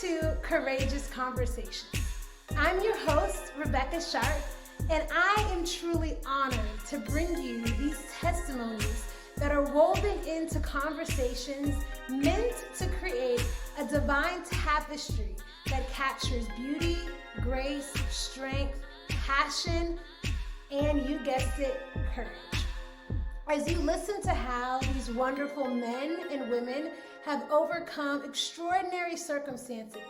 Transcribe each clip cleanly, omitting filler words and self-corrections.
to Courageous Conversations. I'm your host, Rebekah Sharp, and I am truly honored to bring you these testimonies that are woven into conversations meant to create a divine tapestry that captures beauty, grace, strength, passion, and you guessed it, courage. As you listen to how these wonderful men and women have overcome extraordinary circumstances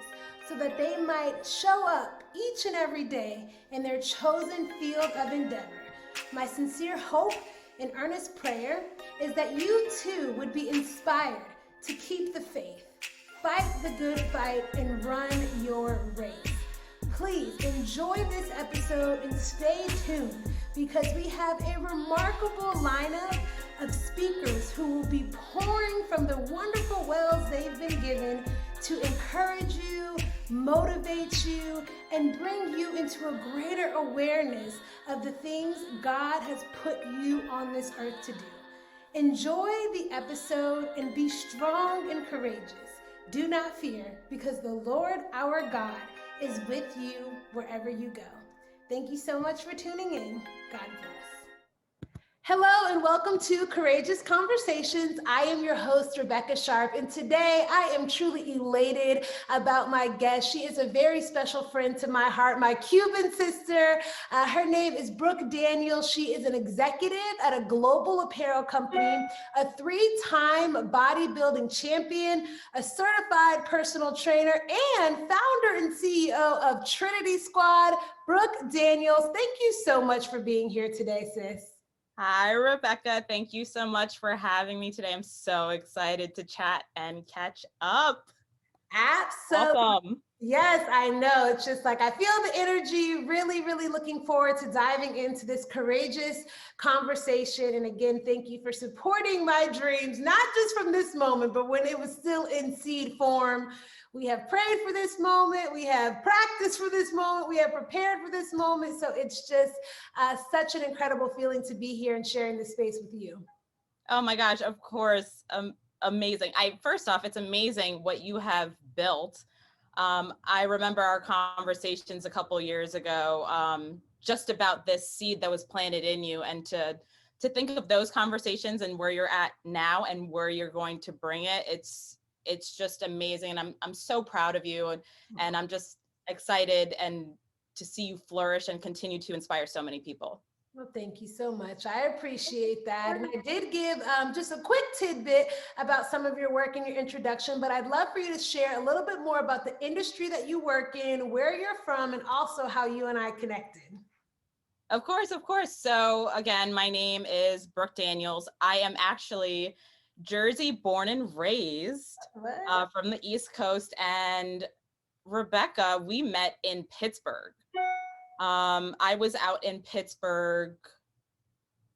so that they might show up each and every day in their chosen field of endeavor, my sincere hope and earnest prayer is that you too would be inspired to keep the faith, fight the good fight, and run your race. Please enjoy this episode and stay tuned because we have a remarkable lineup of speakers who will be pouring from the wonderful wells they've been given to encourage you, motivate you, and bring you into a greater awareness of the things God has put you on this earth to do. Enjoy the episode and be strong and courageous. Do not fear, because the Lord our God is with you wherever you go. Thank you so much for tuning in. God bless. Hello and welcome to Courageous Conversations. I am your host, Rebekah Sharp, and today I am truly elated about my guest. She is a very special friend to my heart, my Cuban sister. Her name is Brooke Daniels. She is an executive at a global apparel company, a three-time bodybuilding champion, a certified personal trainer, and founder and CEO of Trinity Squad. Brooke Daniels, thank you so much for being here today, sis. Hi, Rebekah. Thank you so much for having me today. I'm so excited to chat and catch up. Absolutely. Welcome. Yes, I know. It's just like I feel the energy, really looking forward to diving into this courageous conversation. And again, thank you for supporting my dreams, not just from this moment, but when it was still in seed form. We have prayed for this moment. We have practiced for this moment. We have prepared for this moment. So it's just such an incredible feeling to be here and sharing this space with you. Oh my gosh, of course. Amazing. First off, it's amazing what you have built. I remember our conversations a couple years ago, just about this seed that was planted in you, and to think of those conversations and where you're at now and where you're going to bring it. It's just amazing. And I'm so proud of you, and I'm just excited and to see you flourish and continue to inspire so many people. Well, thank you so much. I appreciate that. And I did give just a quick tidbit about some of your work in your introduction, but I'd love for you to share a little bit more about the industry that you work in, where you're from, and also how you and I connected. Of course. So again, my name is Brooke Daniels. I am actually Jersey born and raised from the East Coast. And Rebekah, we met in Pittsburgh. I was out in Pittsburgh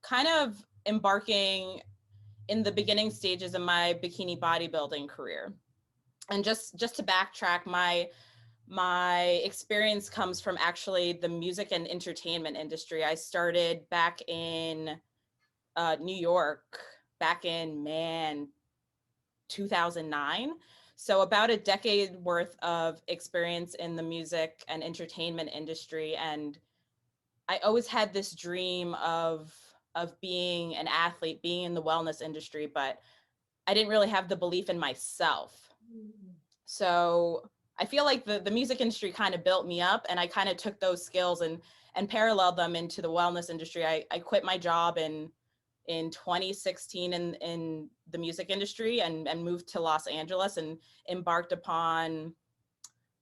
kind of embarking in the beginning stages of my bikini bodybuilding career. And just to backtrack, my experience comes from actually the music and entertainment industry. I started back in New York back in 2009. So about a decade worth of experience in the music and entertainment industry. And I always had this dream of being an athlete, being in the wellness industry, but I didn't really have the belief in myself. So I feel like the music industry kind of built me up, and I kind of took those skills and paralleled them into the wellness industry. I quit my job in 2016 in the music industry and moved to Los Angeles and embarked upon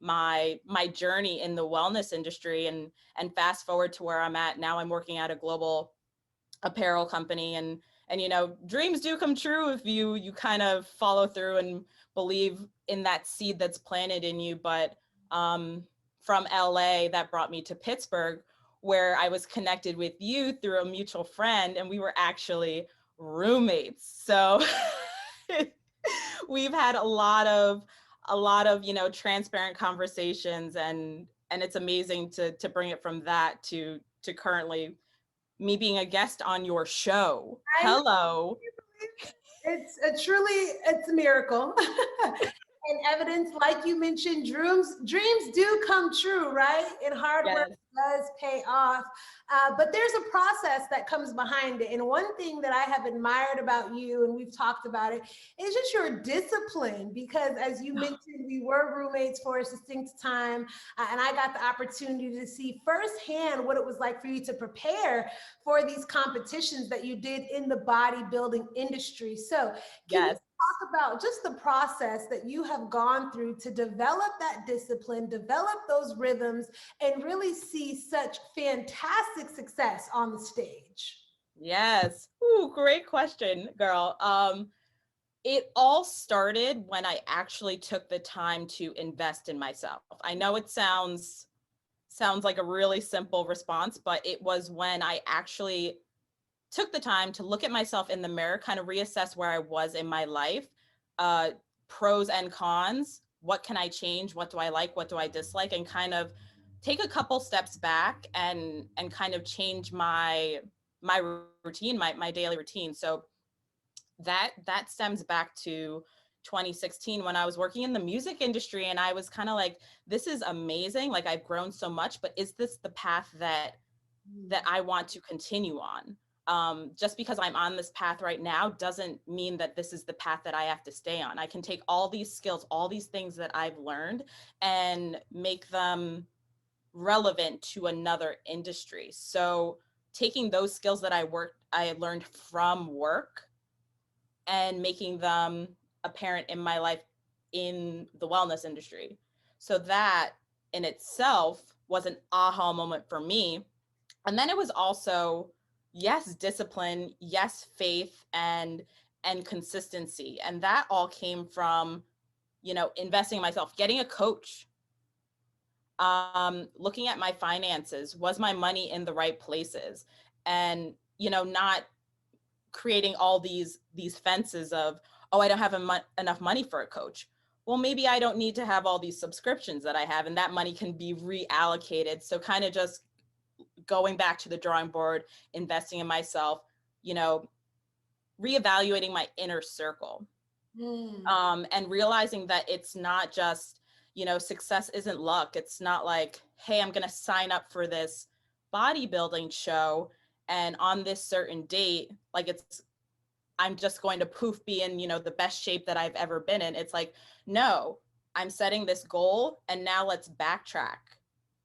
my journey in the wellness industry, and fast forward to where I'm at now. I'm working at a global apparel company, and you know, dreams do come true if you kind of follow through and believe in that seed that's planted in you. But from LA, that brought me to Pittsburgh, where I was connected with you through a mutual friend, and we were actually roommates. So we've had a lot of, you know, transparent conversations, and it's amazing to bring it from that to currently me being a guest on your show. Hello. It's a miracle. And evidence, like you mentioned, dreams do come true, right? And hard work Yes. does pay off. But there's a process that comes behind it. And one thing that I have admired about you, and we've talked about it, is just your discipline. Because as you mentioned, we were roommates for a distinct time. And I got the opportunity to see firsthand what it was like for you to prepare for these competitions that you did in the bodybuilding industry. So, can you Yes. talk about just the process that you have gone through to develop that discipline, develop those rhythms, and really see such fantastic success on the stage? Yes. Ooh, great question, girl. It all started when I actually took the time to invest in myself. I know it sounds like a really simple response, but it was when I actually took the time to look at myself in the mirror, kind of reassess where I was in my life, uh, pros and cons. What can I change? What do I like? What do I dislike? And kind of take a couple steps back and kind of change my routine, my daily routine. So that stems back to 2016 when I was working in the music industry, and I was kind of like, this is amazing. Like, I've grown so much, but is this the path that I want to continue on? Just because I'm on this path right now doesn't mean that this is the path that I have to stay on. I can take all these skills, all these things that I've learned, and make them relevant to another industry. So taking those skills that I learned from work and making them apparent in my life in the wellness industry. So that in itself was an aha moment for me. And then it was also, yes, discipline, yes, faith, and consistency. And that all came from, investing in myself, getting a coach, looking at my finances. Was my money in the right places? And, not creating all these fences of, oh, I don't have enough money for a coach. Well, maybe I don't need to have all these subscriptions that I have, and that money can be reallocated. So kind of just going back to the drawing board, investing in myself, you know reevaluating my inner circle, Mm. and realizing that it's not just, success isn't luck. It's not like, hey, I'm going to sign up for this bodybuilding show, and on this certain date, like, I'm just going to poof be in, the best shape that I've ever been in. It's like, no, I'm setting this goal, and now let's backtrack.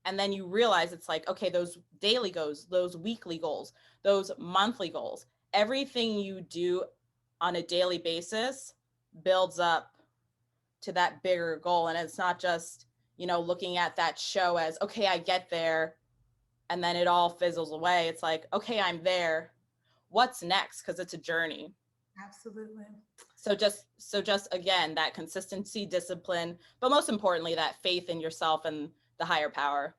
And then you realize it's like, okay, those daily goals, those weekly goals, those monthly goals, everything you do on a daily basis builds up to that bigger goal. And it's not just, looking at that show as, okay, I get there, and then it all fizzles away. It's like, okay, I'm there. What's next? Because it's a journey. Absolutely. So just again, that consistency, discipline, but most importantly, that faith in yourself and the higher power.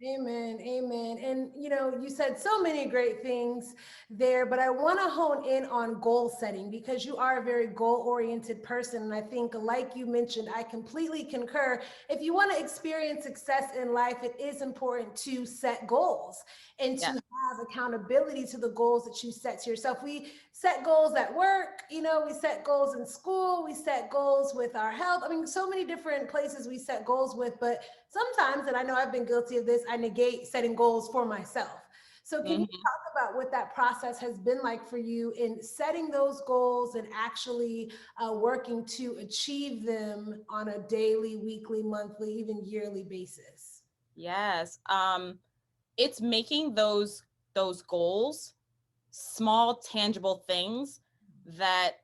Amen. Amen. And you said so many great things there, but I want to hone in on goal setting because you are a very goal oriented person. And I think, like you mentioned, I completely concur. If you want to experience success in life, it is important to set goals and to Yeah. have accountability to the goals that you set to yourself. We set goals at work, we set goals in school, we set goals with our health. I mean, so many different places we set goals with, but sometimes, and I know I've been guilty of this, I negate setting goals for myself. So can you Mm-hmm. talk about what that process has been like for you in setting those goals and actually working to achieve them on a daily, weekly, monthly, even yearly basis? Yes. It's making those goals small, tangible things that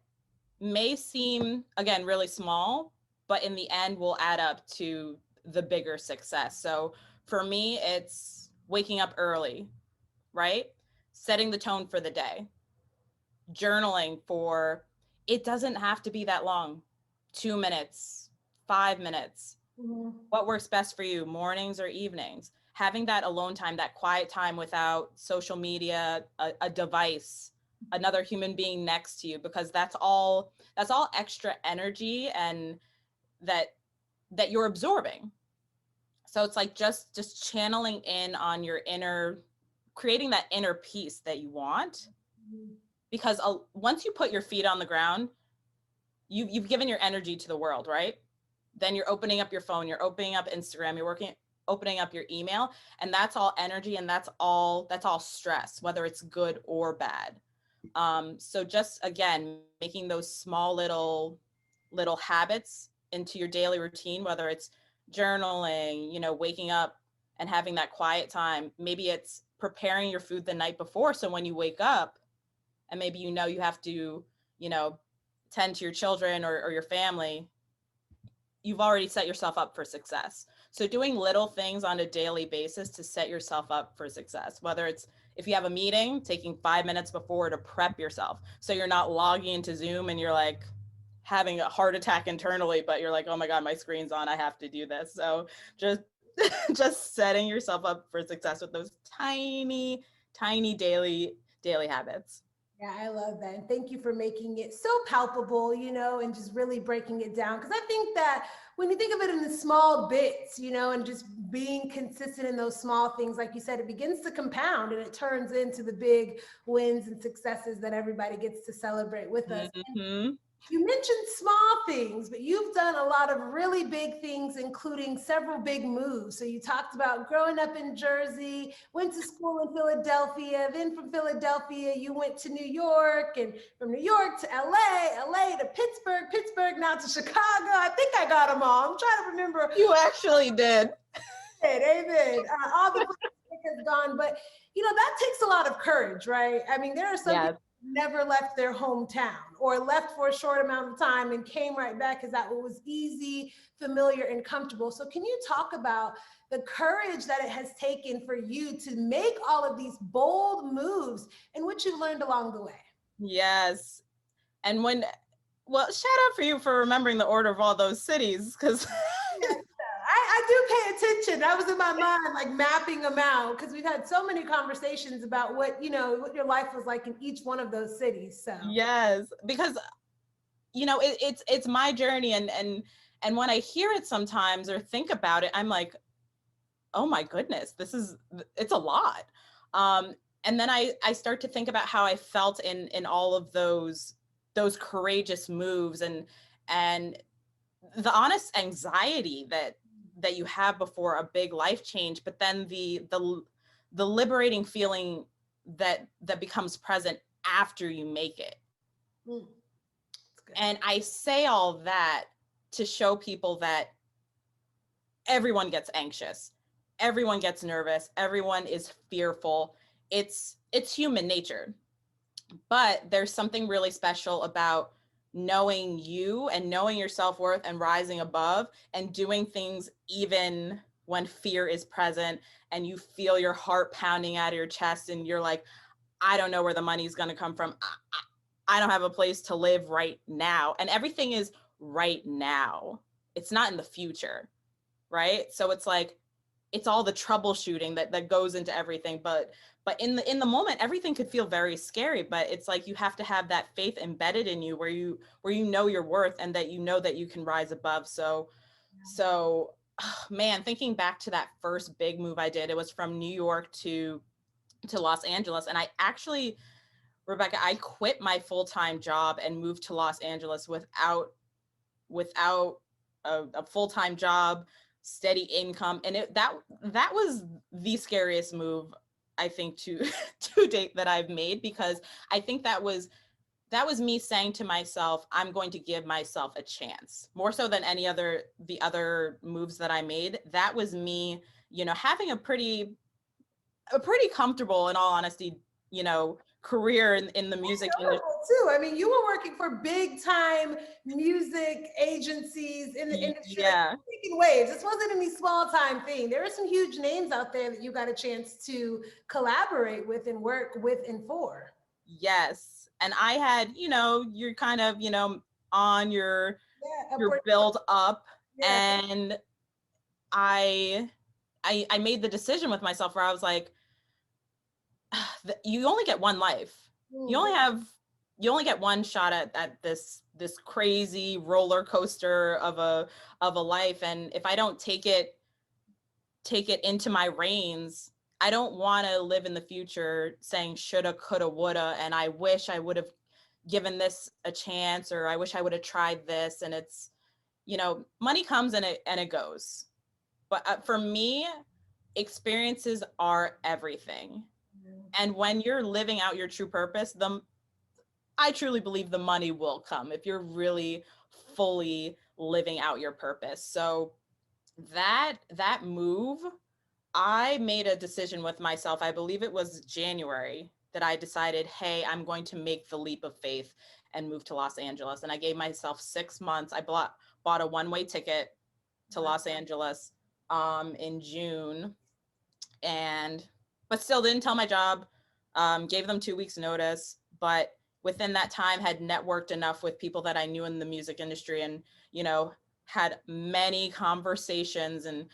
may seem, again, really small, but in the end will add up to the bigger success. So for me, it's waking up early, right? Setting the tone for the day, journaling for, it doesn't have to be that long, 2 minutes, 5 minutes, Mhm. what works best for you, mornings or evenings. Having that alone time, that quiet time without social media, a device, another human being next to you, because that's all extra energy and that that you're absorbing. So it's like just channeling in on your inner, creating that inner peace that you want, because once you put your feet on the ground, you've given your energy to the world, right? then you're opening up your phone, you're opening up Instagram, opening up your email, and that's all energy, and that's all stress, whether it's good or bad. So just again, making those small little habits into your daily routine, whether it's journaling, waking up and having that quiet time. Maybe it's preparing your food the night before, so when you wake up and maybe you have to, tend to your children or your family, you've already set yourself up for success. So doing little things on a daily basis to set yourself up for success, whether it's, if you have a meeting, taking 5 minutes before to prep yourself, so you're not logging into Zoom and you're like having a heart attack internally, but you're like, oh my God, my screen's on, I have to do this. So just just setting yourself up for success with those tiny daily habits. Yeah, I love that. And thank you for making it so palpable, and just really breaking it down. Because I think that when you think of it in the small bits, and just being consistent in those small things, like you said, it begins to compound and it turns into the big wins and successes that everybody gets to celebrate with us. Mm-hmm. You mentioned small things, but you've done a lot of really big things, including several big moves. So you talked about growing up in Jersey, went to school in Philadelphia, then from Philadelphia, you went to New York, and from New York to LA to Pittsburgh, now to Chicago. I think I got them all. I'm trying to remember. You actually did. Amen. All the places has gone, but that takes a lot of courage, right? I mean, there are some people never left their hometown or left for a short amount of time and came right back because that was easy, familiar, and comfortable. So can you talk about the courage that it has taken for you to make all of these bold moves and what you've learned along the way? Yes. And well, shout out for you for remembering the order of all those cities, because I do pay attention. That was in my mind, like mapping them out, because we've had so many conversations about what your life was like in each one of those cities. So yes, because it's my journey, and when I hear it sometimes or think about it, I'm like, oh my goodness, it's a lot. And then I start to think about how I felt in all of those courageous moves, and the honest anxiety that you have before a big life change, but then the liberating feeling that becomes present after you make it. And I say all that to show people that everyone gets anxious, everyone gets nervous, everyone is fearful. It's human nature. But there's something really special about knowing you and knowing your self-worth and rising above and doing things even when fear is present and you feel your heart pounding out of your chest and you're like, I don't know where the money's going to come from. I don't have a place to live right now. And everything is right now. It's not in the future, right? So it's like, it's all the troubleshooting that goes into everything. But in the moment, everything could feel very scary, but it's like, you have to have that faith embedded in you where you know your worth and that you know that you can rise above. So man, thinking back to that first big move I did, it was from New York to Los Angeles. And I actually, Rebekah, I quit my full-time job and moved to Los Angeles without a full-time job, steady income. And that was the scariest move, I think, to date that I've made, because I think that was me saying to myself, I'm going to give myself a chance, more so than the other moves that I made. That was me, having a pretty comfortable, in all honesty, career in the music industry too. I mean, you were working for big time music agencies in the industry, yeah, like, making waves. This wasn't any small time thing. There are some huge names out there that you got a chance to collaborate with and work with and for. yes. And I had, you're kind of, on your build up, and I made the decision with myself where I was like, you only get one life. You only get one shot at this crazy roller coaster of a life. And if I don't take it into my reins, I don't want to live in the future saying shoulda, coulda, woulda, and I wish I would have given this a chance, or I wish I would have tried this. And money comes and it goes. But for me, experiences are everything. And when you're living out your true purpose, I truly believe the money will come if you're really fully living out your purpose. So that move, I made a decision with myself. I believe it was January that I decided, hey, I'm going to make the leap of faith and move to Los Angeles. And I gave myself 6 months. I bought a one-way ticket to Los Angeles in June, but still didn't tell my job. Gave them 2 weeks notice, but within that time had networked enough with people that I knew in the music industry, and had many conversations. And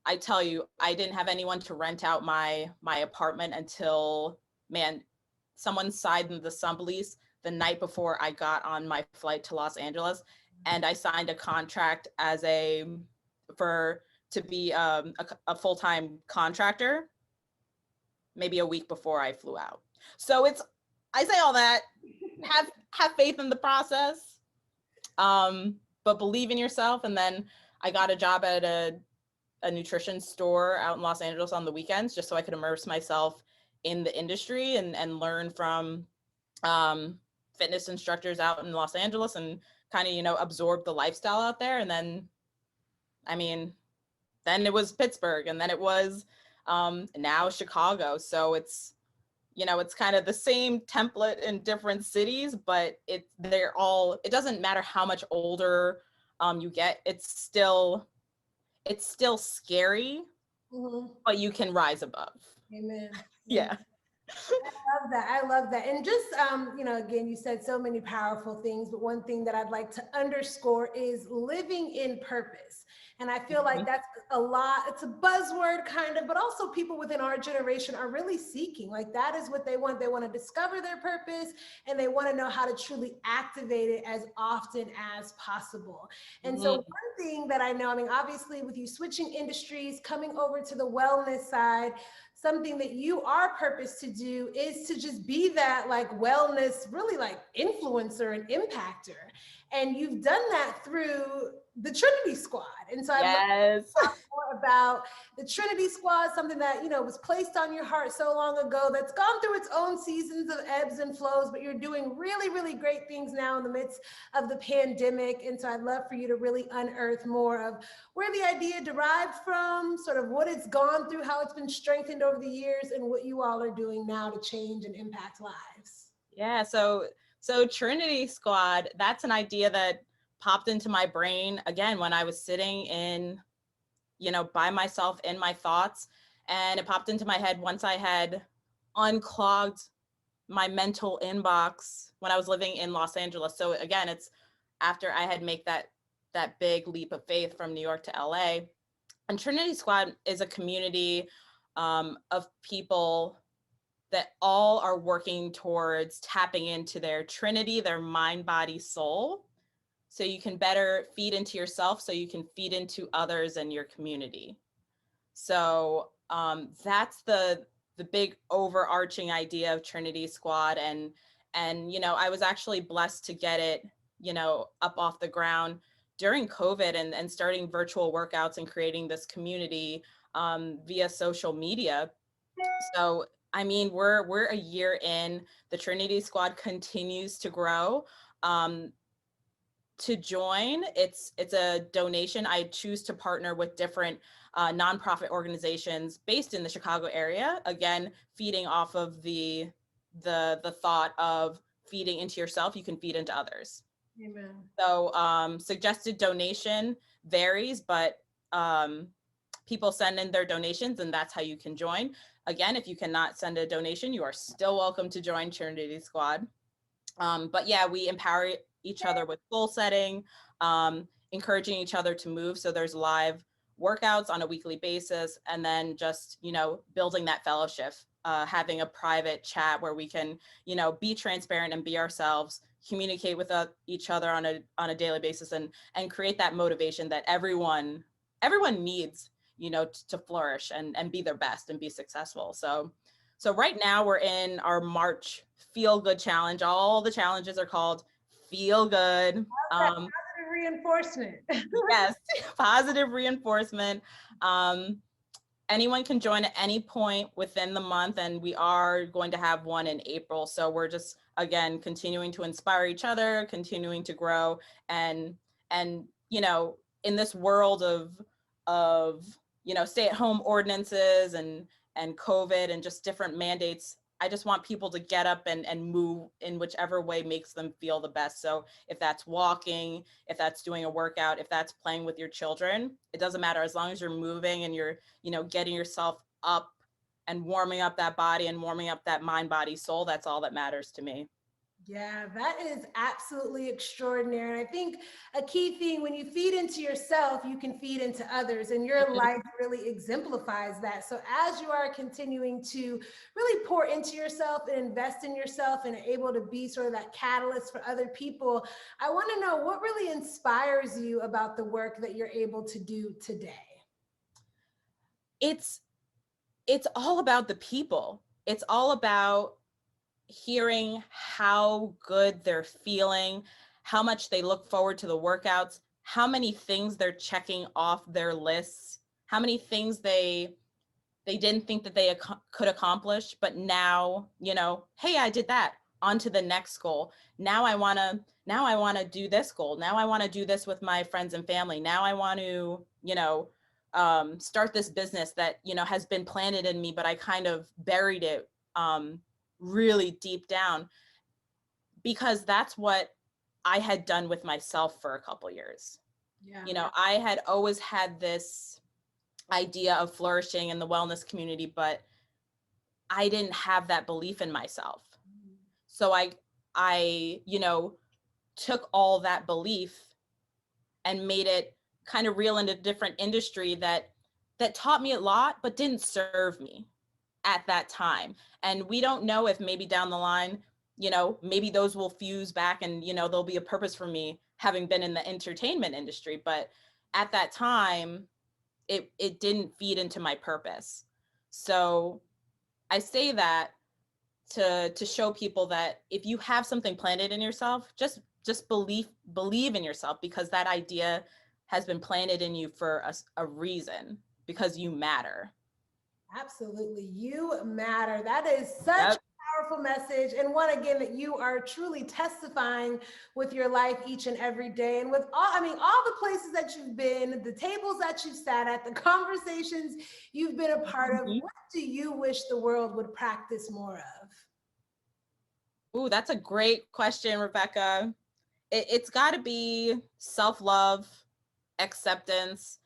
I tell you, I didn't have anyone to rent out my apartment until, man, someone signed the sublease the night before I got on my flight to Los Angeles, and I signed a contract to be a full-time contractor maybe a week before I flew out. So I say all that, have faith in the process, but believe in yourself. And then I got a job at a nutrition store out in Los Angeles on the weekends, just so I could immerse myself in the industry and learn from fitness instructors out in Los Angeles, and kind of, absorb the lifestyle out there. And then, then it was Pittsburgh, and then it was now Chicago. So it's kind of the same template in different cities, but it doesn't matter how much older you get. It's still scary, but you can rise above. Amen. Yeah. I love that. And just, again, you said so many powerful things, but one thing that I'd like to underscore is living in purpose. And I feel like that's it's a buzzword kind of, but also people within our generation are really seeking, like that is what they want. They want to discover their purpose, and they want to know how to truly activate it as often as possible. And so one thing that I know, obviously with you switching industries, coming over to the wellness side, something that you are purposed to do is to just be that like wellness, really like influencer and impactor. And you've done that through the Trinity Squad. And so I'd love to talk more about the Trinity Squad, something that, was placed on your heart so long ago, that's gone through its own seasons of ebbs and flows, but you're doing really, really great things now in the midst of the pandemic. And so I'd love for you to really unearth more of where the idea derived from, sort of what it's gone through, how it's been strengthened over the years, and what you all are doing now to change and impact lives. Yeah, so Trinity Squad, that's an idea that popped into my brain again when I was sitting in, by myself in my thoughts. And it popped into my head once I had unclogged my mental inbox when I was living in Los Angeles. So again, it's after I had made that big leap of faith from New York to LA. And Trinity Squad is a community of people that all are working towards tapping into their Trinity, their mind, body, soul, so you can better feed into yourself, so you can feed into others and your community. So that's the big overarching idea of Trinity Squad. And I was actually blessed to get it, up off the ground during COVID, and starting virtual workouts and creating this community via social media. So we're a year in. The Trinity Squad continues to grow. To join, it's a donation. I choose to partner with different nonprofit organizations based in the Chicago area. Again, feeding off of the thought of feeding into yourself, you can feed into others. Amen. So suggested donation varies, but people send in their donations, and that's how you can join. Again, if you cannot send a donation, you are still welcome to join Trinity Squad. But yeah, we empower each other with goal setting, encouraging each other to move. So there's live workouts on a weekly basis, and then just, building that fellowship, having a private chat where we can, be transparent and be ourselves, communicate with each other on a daily basis, and create that motivation that everyone needs, to flourish and be their best and be successful. So right now we're in our March Feel Good Challenge. All the challenges are called Feel Good. Positive reinforcement. Yes, positive reinforcement. Anyone can join at any point within the month, and we are going to have one in April. So we're just, again, continuing to inspire each other, continuing to grow, and in this world of stay-at-home ordinances and COVID and just different mandates, I just want people to get up and move in whichever way makes them feel the best. So if that's walking, if that's doing a workout, if that's playing with your children, it doesn't matter, as long as you're moving and you're, getting yourself up and warming up that body and warming up that mind, body, soul. That's all that matters to me. Yeah, that is absolutely extraordinary. And I think a key thing, when you feed into yourself, you can feed into others, and your life really exemplifies that. So as you are continuing to really pour into yourself and invest in yourself and able to be sort of that catalyst for other people, I want to know what really inspires you about the work that you're able to do today. It's all about the people. It's all about hearing how good they're feeling, how much they look forward to the workouts, how many things they're checking off their lists, how many things they didn't think that they could accomplish, but now, hey, I did that. On to the next goal. Now I want to do this goal. Now I want to do this with my friends and family. Now I want to, start this business that, has been planted in me, but I kind of buried it really deep down, because that's what I had done with myself for a couple years. Yeah. I had always had this idea of flourishing in the wellness community, but I didn't have that belief in myself. So I took all that belief and made it kind of real in a different industry that taught me a lot, but didn't serve me at that time. And we don't know if maybe down the line, maybe those will fuse back and, there'll be a purpose for me having been in the entertainment industry. But at that time, it didn't feed into my purpose. So I say that to show people that if you have something planted in yourself, just believe in yourself, because that idea has been planted in you for a reason, because you matter. Absolutely. You matter. That is such a powerful message, and one again that you are truly testifying with your life each and every day. And with all the places that you've been, the tables that you've sat at, the conversations you've been a part of, what do you wish the world would practice more of? Ooh, that's a great question, Rebekah. It's got to be self-love, acceptance.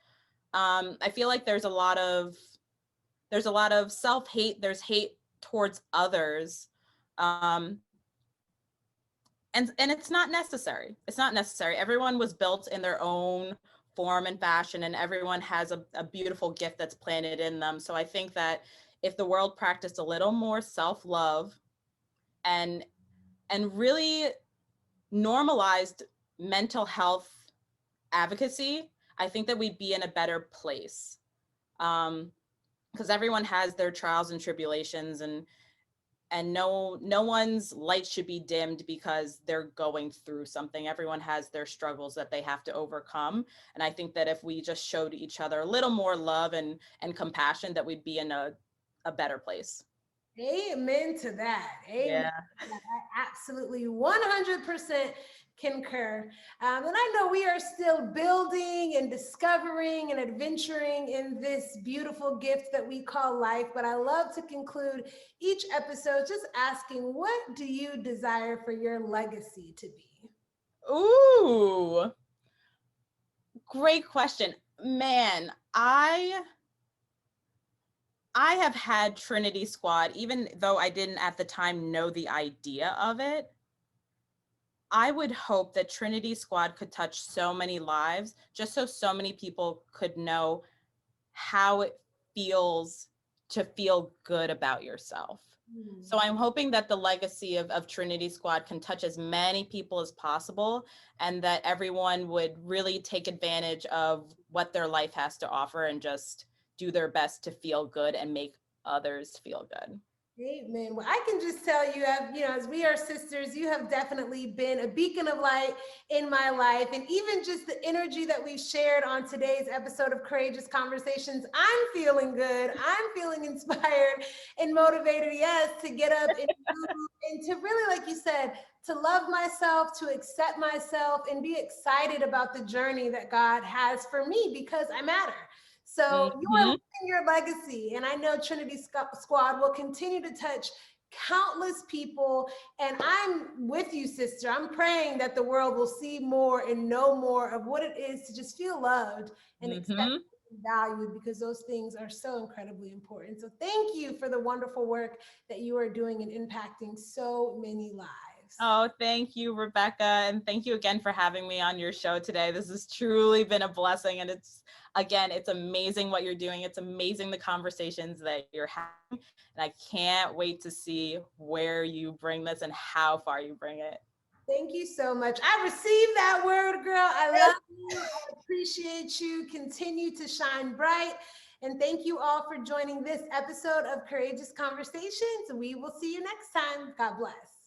I feel like there's a lot of self-hate. There's hate towards others, and it's not necessary. It's not necessary. Everyone was built in their own form and fashion, and everyone has a beautiful gift that's planted in them. So I think that if the world practiced a little more self-love and really normalized mental health advocacy, I think that we'd be in a better place. Because everyone has their trials and tribulations, and no one's light should be dimmed because they're going through something. Everyone has their struggles that they have to overcome. And I think that if we just showed each other a little more love and compassion, that we'd be in a better place. Amen to that. Amen. Yeah. I absolutely 100% concur. And I know we are still building and discovering and adventuring in this beautiful gift that we call life. But I love to conclude each episode just asking, what do you desire for your legacy to be? Ooh, great question. Man, I have had Trinity Squad, even though I didn't at the time know the idea of it. I would hope that Trinity Squad could touch so many lives, just so many people could know how it feels to feel good about yourself. So I'm hoping that the legacy of Trinity Squad can touch as many people as possible, and that everyone would really take advantage of what their life has to offer and just do their best to feel good and make others feel good. Amen. Well, I can just tell you, as we are sisters, you have definitely been a beacon of light in my life. And even just the energy that we've shared on today's episode of Courageous Conversations, I'm feeling good. I'm feeling inspired and motivated, yes, to get up and move and to really, like you said, to love myself, to accept myself, and be excited about the journey that God has for me because I matter. So you are Mhm. living your legacy, and I know Trinity Squad will continue to touch countless people. And I'm with you, sister. I'm praying that the world will see more and know more of what it is to just feel loved and accepted Mhm. and valued, because those things are so incredibly important. So thank you for the wonderful work that you are doing and impacting so many lives. Oh, thank you, Rebecca. And thank you again for having me on your show today. This has truly been a blessing. And it's amazing what you're doing. It's amazing the conversations that you're having. And I can't wait to see where you bring this and how far you bring it. Thank you so much. I received that word, girl. I love you. I appreciate you. Continue to shine bright. And thank you all for joining this episode of Courageous Conversations. We will see you next time. God bless.